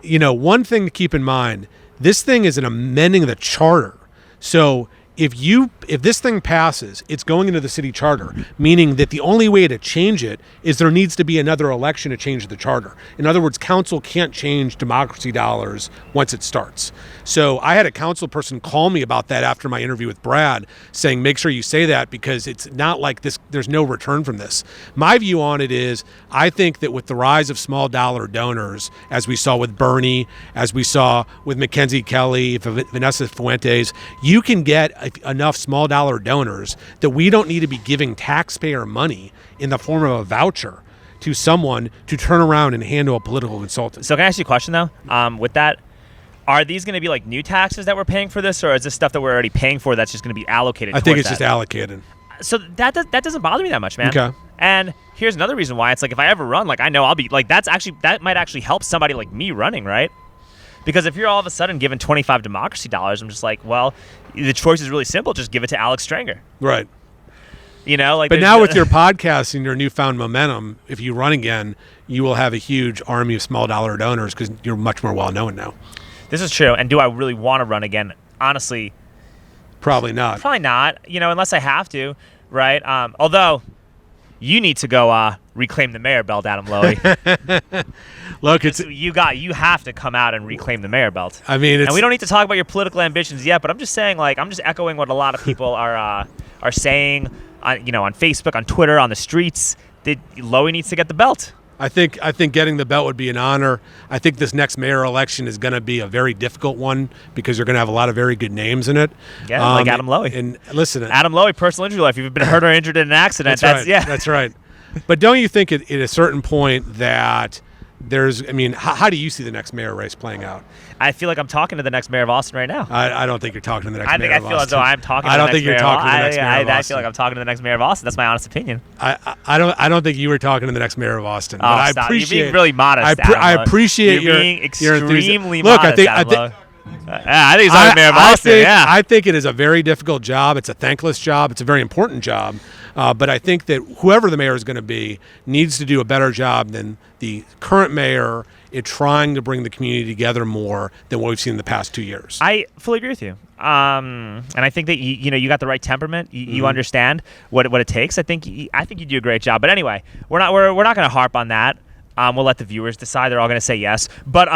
you know, one thing to keep in mind. This thing is an amending the charter, so. If this thing passes, it's going into the city charter, meaning that the only way to change it is there needs to be another election to change the charter. In other words, council can't change democracy dollars once it starts. So I had a council person call me about that after my interview with Brad, saying, make sure you say that because it's not like this. There's no return from this. My view on it is I think that with the rise of small dollar donors, as we saw with Bernie, as we saw with Mackenzie Kelly, Vanessa Fuentes, you can get enough small dollar donors that we don't need to be giving taxpayer money in the form of a voucher to someone to turn around and handle a political consultant. So can I ask you a question though? With that, are these going to be like new taxes that we're paying for this, or is this stuff that we're already paying for that's just going to be allocated? I think it's just allocated. So that doesn't bother me that much, man. Okay. And here's another reason why. It's like if I ever run, like I know I'll be like that might actually help somebody like me running, right? Because if you're all of a sudden given 25 democracy dollars, I'm just like, well, the choice is really simple. Just give it to Alex Stranger. Right. You know, like. But now with your podcast and your newfound momentum, if you run again, you will have a huge army of small dollar donors because you're much more well known now. This is true. And do I really want to run again? Honestly, probably not. Probably not. You know, unless I have to, right? Although you need to go reclaim the mayor belt, Adam Loewy. Look, you have to come out and reclaim the mayor belt. I mean, and we don't need to talk about your political ambitions yet, but I'm just saying, like, I'm just echoing what a lot of people are saying, on Facebook, on Twitter, on the streets. That Loewy needs to get the belt. I think getting the belt would be an honor. I think this next mayor election is going to be a very difficult one because you're going to have a lot of very good names in it. Yeah, like Adam Loewy. And listen, Adam Loewy, personal injury life. If you've been hurt or injured in an accident, that's right. But don't you think at a certain point that how do you see the next mayor race playing out? I feel like I'm talking to the next mayor of Austin right now. I don't think you're talking to the next mayor of Austin. I feel as though I'm talking to the next mayor of Austin. I feel like I'm talking to the next mayor of Austin. That's my honest opinion. I don't think you were talking to the next mayor of Austin. Oh, but stop. You're being really modest. I appreciate you're being extremely Look, modest. I think he's the mayor of Austin. I think it is a very difficult job. It's a thankless job. It's a very important job. But I think that whoever the mayor is going to be needs to do a better job than the current mayor in trying to bring the community together more than what we've seen in the past 2 years. I fully agree with you. And I think that you got the right temperament. You understand what it takes. I think you do a great job. But anyway, we're not going to harp on that. We'll let the viewers decide. They're all going to say yes. But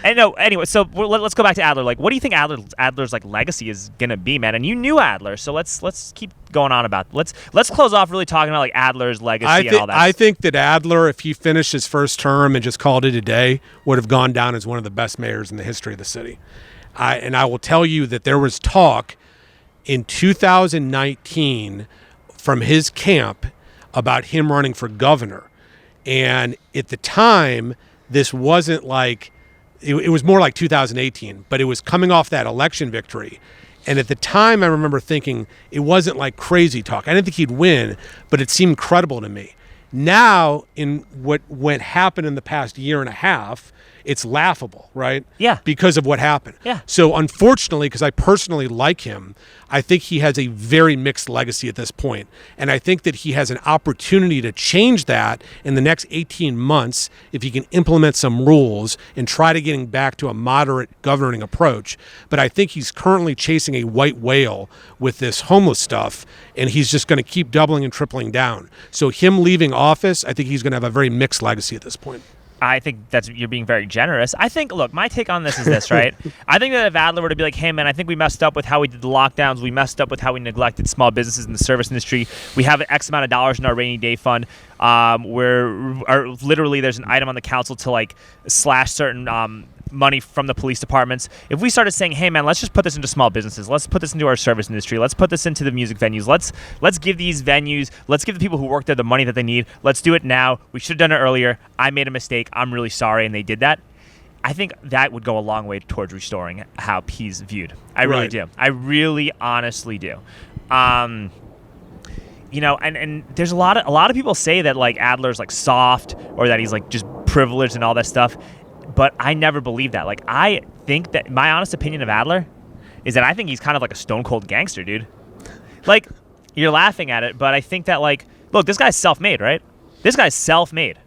anyway, so let's go back to Adler. Like, what do you think Adler's like legacy is going to be, man? And you knew Adler, so let's keep going on about. Let's close off really talking about like Adler's legacy and all that. I think that Adler, if he finished his first term and just called it a day, would have gone down as one of the best mayors in the history of the city. I will tell you that there was talk in 2019 from his camp about him running for governor. And at the time, this wasn't like, it was more like 2018, but it was coming off that election victory. And at the time, I remember thinking it wasn't like crazy talk. I didn't think he'd win, but it seemed credible to me. Now, in what happened in the past year and a half, it's laughable, right? Yeah. Because of what happened. Yeah. So unfortunately, because I personally like him, I think he has a very mixed legacy at this point. And I think that he has an opportunity to change that in the next 18 months if he can implement some rules and try to getting back to a moderate governing approach. But I think he's currently chasing a white whale with this homeless stuff, and he's just going to keep doubling and tripling down. So him leaving office, I think he's going to have a very mixed legacy at this point. I think you're being very generous. I think, look, my take on this is this, right? I think that if Adler were to be like, hey, man, I think we messed up with how we did the lockdowns. We messed up with how we neglected small businesses in the service industry. We have X amount of dollars in our rainy day fund where literally there's an item on the council to like slash certain money from the police departments. If we started saying, hey man, let's just put this into small businesses, let's put this into our service industry, let's put this into the music venues, let's give these venues, let's give the people who work there the money that they need, let's do it now. We should have done it earlier. I made a mistake, I'm really sorry, and they did that. I think that would go a long way towards restoring how he's viewed. I really do. I really honestly do. And there's a lot of people say that like Adler's like soft or that he's like just privileged and all that stuff. But I never believed that. Like, I think that my honest opinion of Adler is that I think he's kind of like a stone cold gangster, dude. Like, you're laughing at it, but I think that, like, look, this guy's self-made, right? This guy's self-made.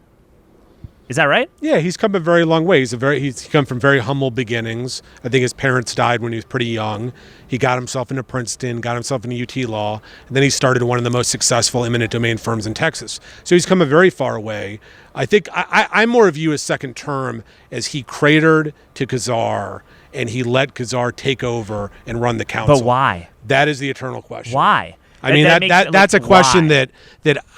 Is that right? Yeah, he's come a very long way. He's come from very humble beginnings. I think his parents died when he was pretty young. He got himself into Princeton, got himself into UT Law, and then he started one of the most successful eminent domain firms in Texas. So he's come a very far way. I think I more view his second term as he cratered to Kazar, and he let Kazar take over and run the council. But why? That is the eternal question. Why? I mean, that's a question that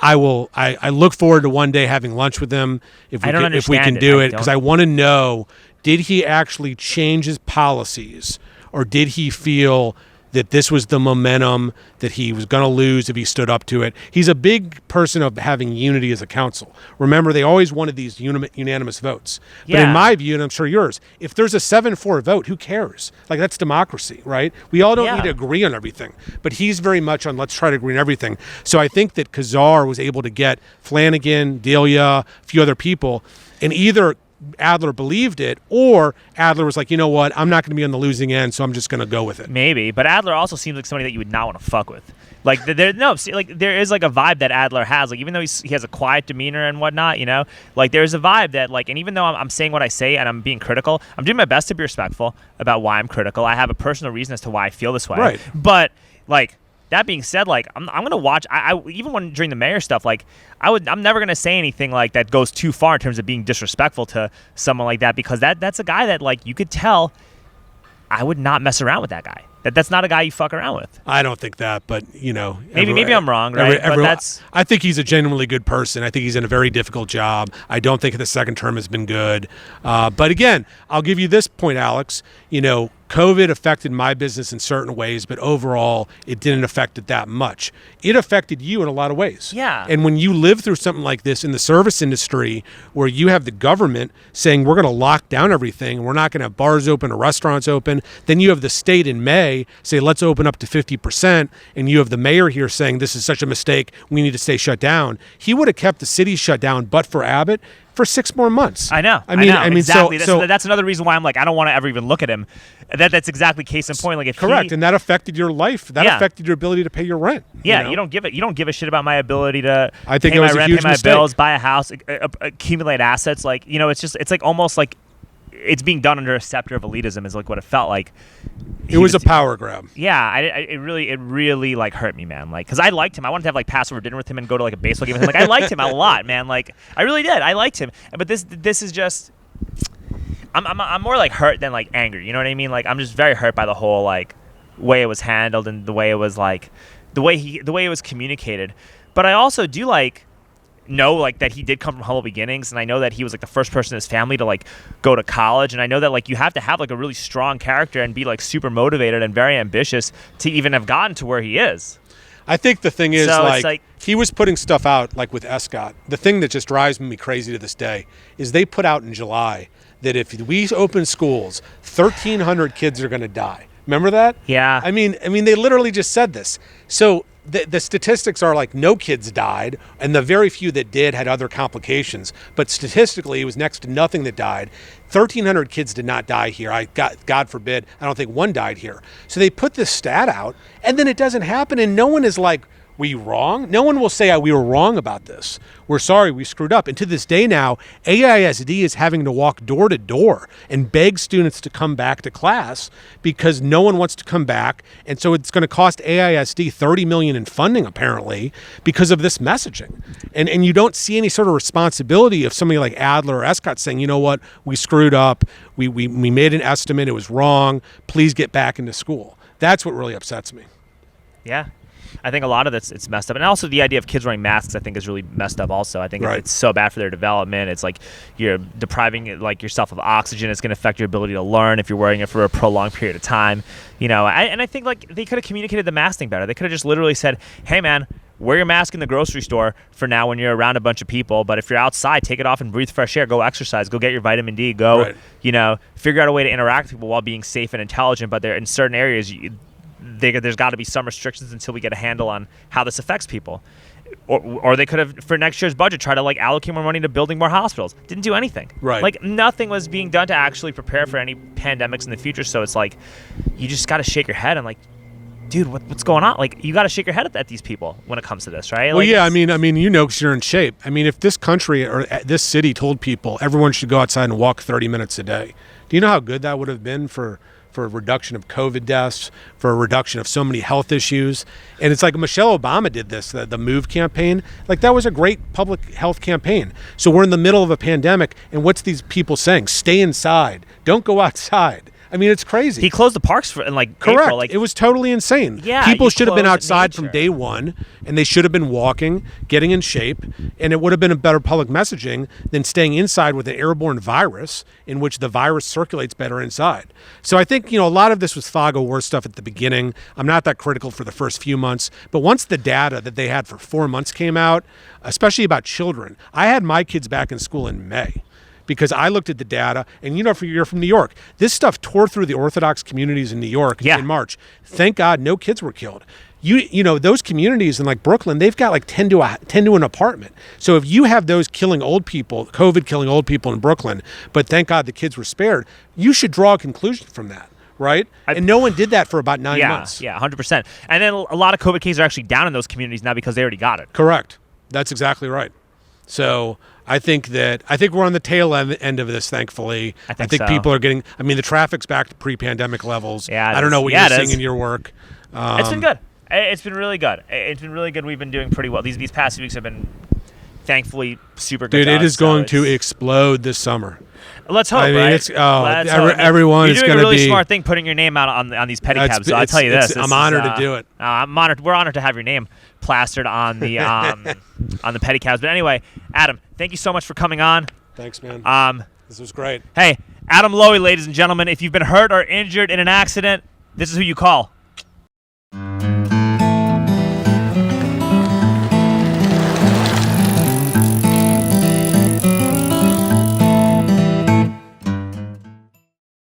I look forward to one day having lunch with him if we can do it, because I want to know, did he actually change his policies, or did he feel that this was the momentum that he was going to lose if he stood up to it? He's a big person of having unity as a council. Remember, they always wanted these unanimous votes. But in my view, and I'm sure yours, if there's a 7-4 vote, who cares? Like, that's democracy, right? We all don't need to agree on everything. But he's very much on let's try to agree on everything. So I think that Kazar was able to get Flanagan, Delia, a few other people, and either Adler believed it, or Adler was like, you know what, I'm not going to be on the losing end, so I'm just going to go with it. Maybe, but Adler also seems like somebody that you would not want to fuck with. Like there is like a vibe that Adler has. Like, even though he has a quiet demeanor and whatnot, like there's a vibe that, like, and even though I'm saying what I say and I'm being critical, I'm doing my best to be respectful about why I'm critical. I have a personal reason as to why I feel this way. Right. But like, that being said, like I'm gonna watch. I even when during the mayor stuff, like I'm never gonna say anything like that goes too far in terms of being disrespectful to someone like that, because that's a guy that, like, you could tell I would not mess around with that guy. That's not a guy you fuck around with. I don't think that, but maybe I'm wrong, right? I think he's a genuinely good person. I think he's in a very difficult job. I don't think the second term has been good. But again, I'll give you this point, Alex. COVID affected my business in certain ways, but overall, it didn't affect it that much. It affected you in a lot of ways. Yeah. And when you live through something like this in the service industry, where you have the government saying we're going to lock down everything, we're not going to have bars open or restaurants open, then you have the state in May say let's open up to 50%, and you have the mayor here saying this is such a mistake, we need to stay shut down. He would have kept the city shut down, but for Abbott, for 6 more months. I know. I mean, exactly. That's another reason why I'm like, I don't want to ever even look at him. That's exactly case in point. Like, if correct, and that affected your life. That affected your ability to pay your rent. Yeah, you don't give a shit about my ability to pay my rent, pay my mistake. bills, buy a house, accumulate assets. Like, it's like almost like it's being done under a scepter of elitism is like what it felt like. It was a power grab. Yeah, it really like hurt me, man. Like, because I liked him. I wanted to have like Passover dinner with him and go to like a baseball game with him. Like, I liked him a lot, man. Like, I really did. I liked him. But this is just, I'm more like hurt than like angry. You know what I mean? Like, I'm just very hurt by the whole like way it was handled and the way it was like the way it was communicated. But I also do know like that he did come from humble beginnings, and I know that he was like the first person in his family to like go to college, and I know that like you have to have like a really strong character and be like super motivated and very ambitious to even have gotten to where he is. I think the thing is, so like he was putting stuff out like with Escott. The thing that just drives me crazy to this day is they put out in July that if we open schools, 1,300 kids are going to die. Remember that? Yeah. I mean, they literally just said this. So the statistics are like no kids died, and the very few that did had other complications. But statistically, it was next to nothing that died. 1,300 kids did not die here. God forbid, I don't think one died here. So they put this stat out, and then it doesn't happen, and no one is like, were you wrong? No one will say we were wrong about this. We're sorry, we screwed up. And to this day now, AISD is having to walk door to door and beg students to come back to class because no one wants to come back. And so it's going to cost AISD $30 million in funding, apparently, because of this messaging. And you don't see any sort of responsibility of somebody like Adler or Escott saying, you know what, we screwed up. We made an estimate. It was wrong. Please get back into school. That's what really upsets me. Yeah. I think a lot of it's messed up. And also the idea of kids wearing masks, I think, is really messed up also. I think it's so bad for their development. It's like you're depriving like yourself of oxygen. It's going to affect your ability to learn if you're wearing it for a prolonged period of time. And I think like they could have communicated the mask thing better. They could have just literally said, hey, man, wear your mask in the grocery store for now when you're around a bunch of people. But if you're outside, take it off and breathe fresh air. Go exercise. Go get your vitamin D. Go, figure out a way to interact with people while being safe and intelligent. But in certain areas, there's got to be some restrictions until we get a handle on how this affects people. Or they could have, for next year's budget, try to like allocate more money to building more hospitals. Didn't do anything. Right. Like nothing was being done to actually prepare for any pandemics in the future. So it's like you just got to shake your head and like, dude, what's going on? Like you got to shake your head at these people when it comes to this, right? Well, I mean, because you're in shape. I mean, if this country or this city told people everyone should go outside and walk 30 minutes a day, do you know how good that would have been for a reduction of COVID deaths, for a reduction of so many health issues? And it's like Michelle Obama did this, the MOVE campaign. Like that was a great public health campaign. So we're in the middle of a pandemic, and what's these people saying? Stay inside. Don't go outside. I mean, it's crazy. He closed the parks in like Correct. April. Like, it was totally insane. Yeah, people should have been outside nature from day one, and they should have been walking, getting in shape, and it would have been a better public messaging than staying inside with an airborne virus in which the virus circulates better inside. So I think, a lot of this was fog of war stuff at the beginning. I'm not that critical for the first few months, but once the data that they had for 4 months came out, especially about children, I had my kids back in school in May. Because I looked at the data, and you're from New York. This stuff tore through the Orthodox communities in New York in March. Thank God no kids were killed. Those communities in like Brooklyn, they've got like 10 to an apartment. So if you have those killing old people, COVID killing old people in Brooklyn, but thank God the kids were spared, you should draw a conclusion from that. Right? And no one did that for about 9 months. Yeah, 100%. And then a lot of COVID cases are actually down in those communities now because they already got it. Correct. That's exactly right. So I think we're on the tail end of this, thankfully. I think so. People are getting, the traffic's back to pre-pandemic levels. Yeah, I don't know what you're seeing in your work. It's been good. It's been really good. It's been really good. We've been doing pretty well. These past weeks have been, thankfully, super good. Dude, it is going to explode this summer. Let's hope. I mean, right? it's everyone is You're doing going a to really be smart thing putting your name out on these pedicabs. So I'll tell you this. I'm honored to do it. I'm honored. We're honored to have your name plastered on the on the pedicabs. But anyway, Adam, thank you so much for coming on. Thanks, man. This was great. Hey, Adam Loewy, ladies and gentlemen. If you've been hurt or injured in an accident, this is who you call.